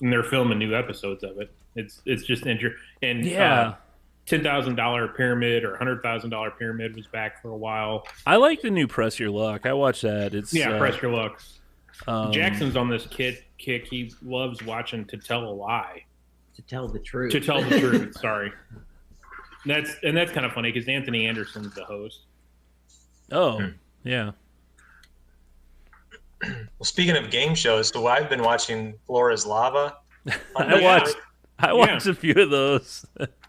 and they're filming new episodes of it. It's just interesting. And Yeah. $10,000 Pyramid or $100,000 Pyramid was back for a while. I like the new Press Your Luck. I watch that. It's Press Your Luck. Jackson's on this kick. He loves watching To Tell a Lie. To tell the truth. To tell the truth. Sorry. That's kind of funny because Anthony Anderson's the host. Oh, yeah. Well, speaking of game shows, so I've been watching Floor is Lava. I watched a few of those.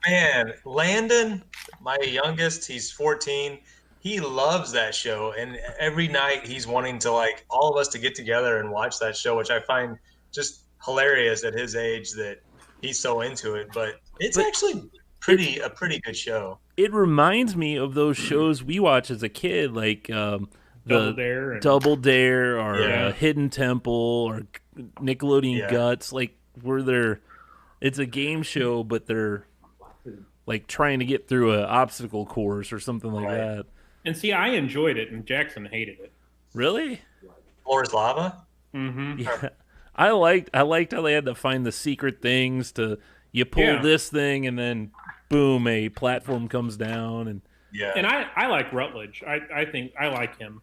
Man, Landon, my youngest, he's 14. He loves that show, and every night he's wanting to like all of us to get together and watch that show, which I find just hilarious at his age that he's so into it. But it's actually a pretty good show. It reminds me of those shows we watched as a kid, like Double Dare or Hidden Temple or Nickelodeon Guts, like where it's a game show, but they're like trying to get through an obstacle course or something like that. And see, I enjoyed it, and Jackson hated it. Really? Floor is Lava? Mm-hmm. Yeah. I liked how they had to find the secret things you pull this thing and then boom, a platform comes down and And I like Rutledge. I think I like him.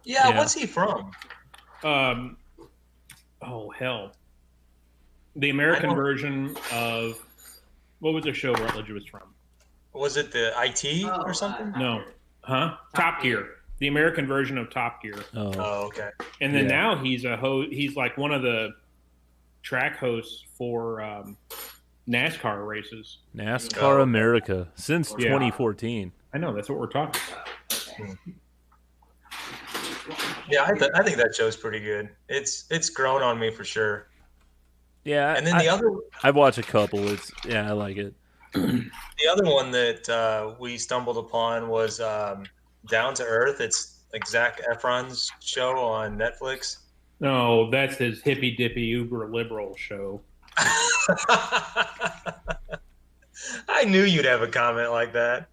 Yeah, what's he from? Oh hell. The American version of what was the show Rutledge was from? Was it the IT or something? No. Huh? Top Gear. The American version of Top Gear. Oh okay. And then now he's a host. He's like one of the track hosts for NASCAR races. NASCAR America since 2014. I know, that's what we're talking about. Yeah, I think that show's pretty good. It's grown on me for sure. Yeah, and then I've watched a couple. I like it. The other one that we stumbled upon was Down to Earth. It's like Zac Efron's show on Netflix. No, that's his hippy dippy uber liberal show. I knew you'd have a comment like that.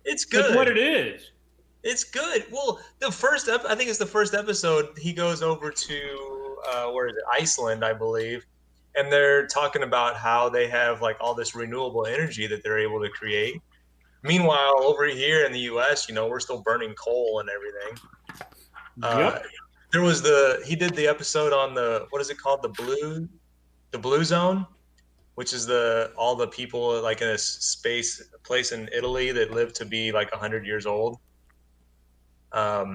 It's good. That's what it is. It's good. Well, I think it's the first episode. He goes over to where is it? Iceland, I believe, and they're talking about how they have like all this renewable energy that they're able to create. Meanwhile, over here in the U.S., we're still burning coal and everything. He did the episode on what is it called? The Blue Zone, which is all the people like in a place in Italy that live to be like 100 years old. I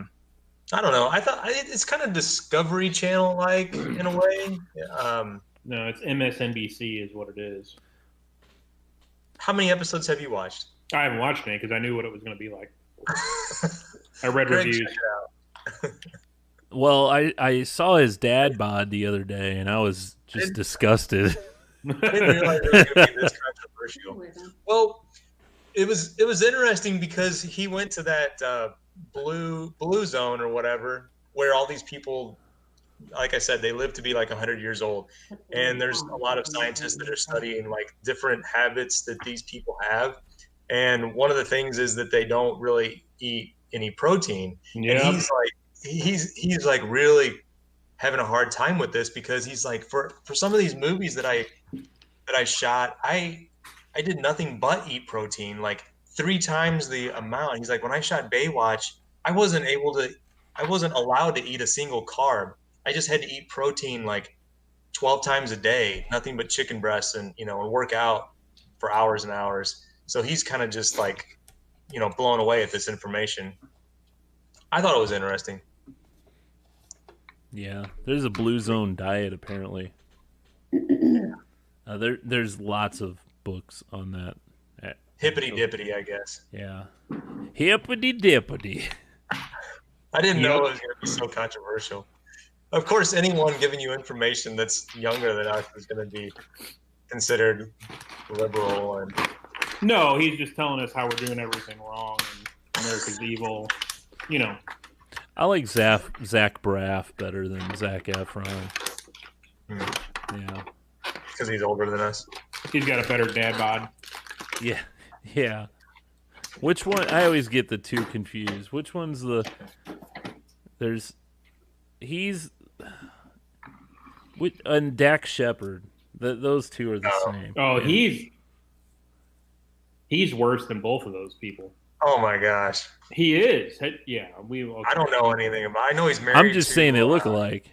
don't know. I thought it's kind of Discovery Channel like in a way. No, it's MSNBC is what it is. How many episodes have you watched? I haven't watched it because I knew what it was going to be like. I read reviews. Check it out. Well, I saw his dad bod the other day, and I was just disgusted. I didn't realize it was going to be this controversial. Well, it was interesting because he went to that blue zone or whatever, where all these people, like I said, they live to be like 100 years old, and there's a lot of scientists that are studying like different habits that these people have, and one of the things is that they don't really eat any protein. And he's like really having a hard time with this because he's like, for some of these movies that I shot, I did nothing but eat protein, like 3 times the amount. He's like, when I shot Baywatch, I wasn't allowed to eat a single carb. I just had to eat protein like 12 times a day, nothing but chicken breasts, and and work out for hours and hours. So he's kind of just like, blown away at this information. I thought it was interesting. Yeah, there's a Blue Zone diet apparently. There's lots of books on that. Hippity dippity, I guess. Yeah, hippity dippity. I didn't know it was going to be so controversial. Of course, anyone giving you information that's younger than us is going to be considered liberal. And no, he's just telling us how we're doing everything wrong and America's evil. I like Zach Braff better than Zac Efron. Yeah, because he's older than us. He's got a better dad bod. Yeah. Which one? I always get the two confused. Which one's there's he's and Dax Shepard. Those two are the same. Oh, And he's worse than both of those people. Oh my gosh. He is. Yeah, I don't know anything about. I know he's married. I'm just to, saying they look alike.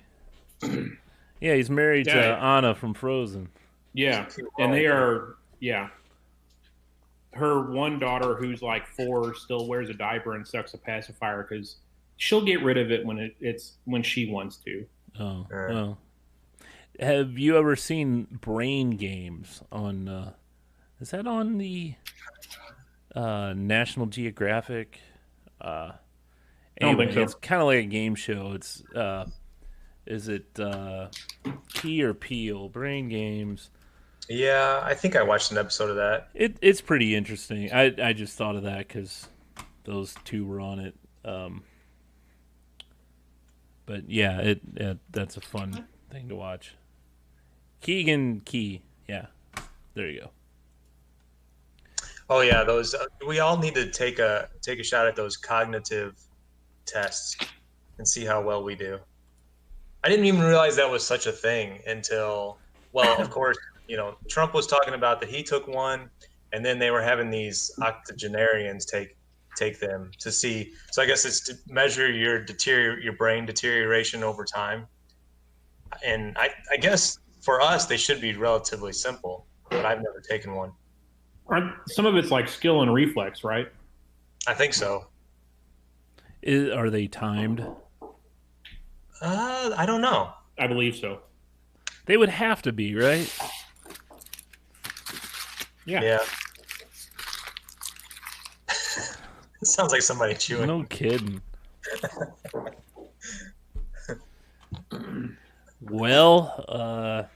Yeah, he's married to Yeah. Anna from Frozen. Yeah, and they are. Yeah, her one daughter, who's like 4, still wears a diaper and sucks a pacifier because she'll get rid of it when she wants to. Oh, Yeah. well. Have you ever seen Brain Games on? Is that on the National Geographic? I don't think so. It's kind of like a game show. It's is it Key or Peel? Brain Games. Yeah, I think I watched an episode of that. It's pretty interesting. I just thought of that because those two were on it. But yeah, that's a fun thing to watch. Keegan Key, yeah, there you go. Oh yeah, those. We all need to take a shot at those cognitive tests and see how well we do. I didn't even realize that was such a thing until, well, of course, Trump was talking about that he took one, and then they were having these octogenarians take them to see. So I guess it's to measure your brain deterioration over time. And I guess for us they should be relatively simple, but I've never taken one. Some of it's like skill and reflex, right? I think so. Are they timed? I don't know. I believe so. They would have to be, right? Yeah. Yeah. It sounds like somebody chewing. No kidding. Well,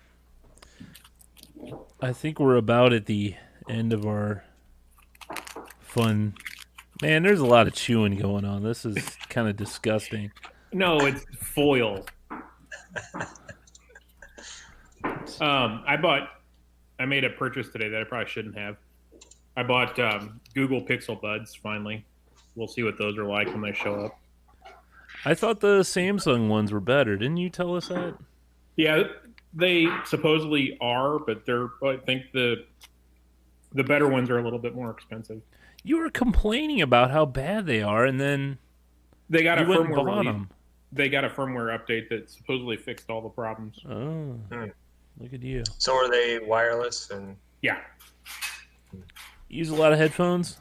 I think we're about at the end of our fun. Man, there's a lot of chewing going on. This is kind of disgusting. No, it's foil. I made a purchase today that I probably shouldn't have. I bought Google Pixel Buds finally. We'll see what those are like when they show up. I thought the Samsung ones were better. Didn't you tell us that? Yeah, they supposedly are, but I think the better ones are a little bit more expensive. You were complaining about how bad they are, and then They got you a went and firmware bought release. them. They got a firmware update that supposedly fixed all the problems. Oh, look at you. So are they wireless and? Yeah. Use a lot of headphones?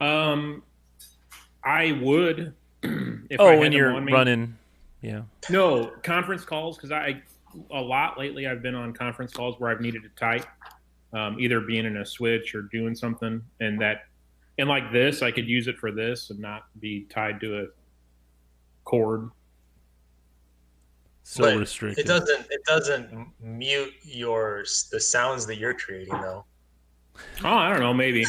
I would if I had when them you're on me. running. Yeah. No, conference calls, because a lot lately I've been on conference calls where I've needed to type, either being in a switch or doing something, and like this, I could use it for this and not be tied to a cord. So But restricted. It doesn't mute the sounds that you're creating though. Oh, I don't know, maybe.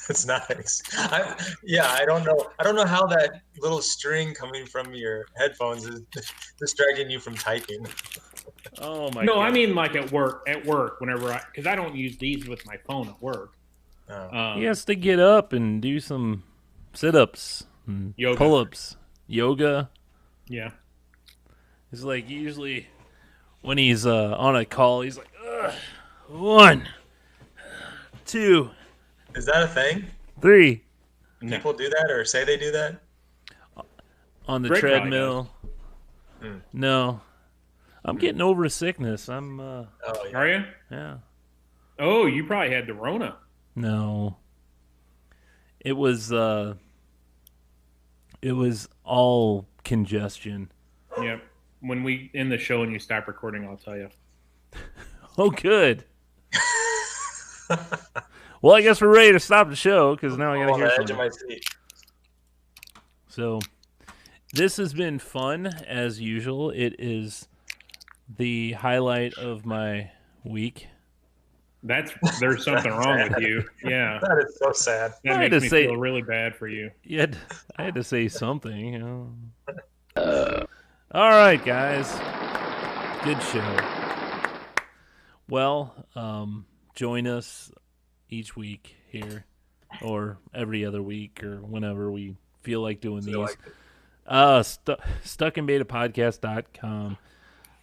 It's nice. I don't know. I don't know how that little string coming from your headphones is distracting you from typing. Oh my No, God. I mean like at work whenever because I don't use these with my phone at work. Oh. He has to get up and do some sit-ups, and Yoga. pull-ups, yoga. Yeah. It's like usually when he's on a call, he's like, 1, 2, Is that a thing? 3 No. People do that or say they do that? on the Greg probably treadmill. No, I'm getting over a sickness. I'm Oh yeah. Are you? yeah. Oh, you probably had the Rona. No. It was all congestion. Yep. When we end the show and you stop recording, I'll tell you. Oh, good. Well, I guess we're ready to stop the show because now I I'm gotta on hear the from edge of you. my seat. So, this has been fun as usual. It is the highlight of my week. There's something wrong with you. Yeah. That is so sad. That I had makes to me say- feel really bad for you. I had to say something. You know. All right, guys. Good show. Well, join us each week here or every other week or whenever we feel like doing these. Like stuckinbetapodcast.com.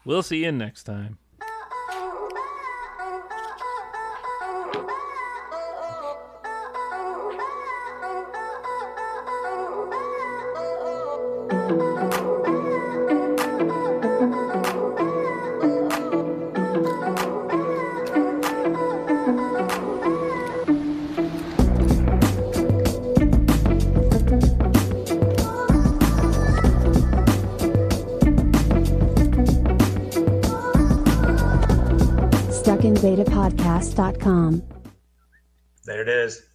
We'll see you next time. StuckInBetaPodcast.com. There it is.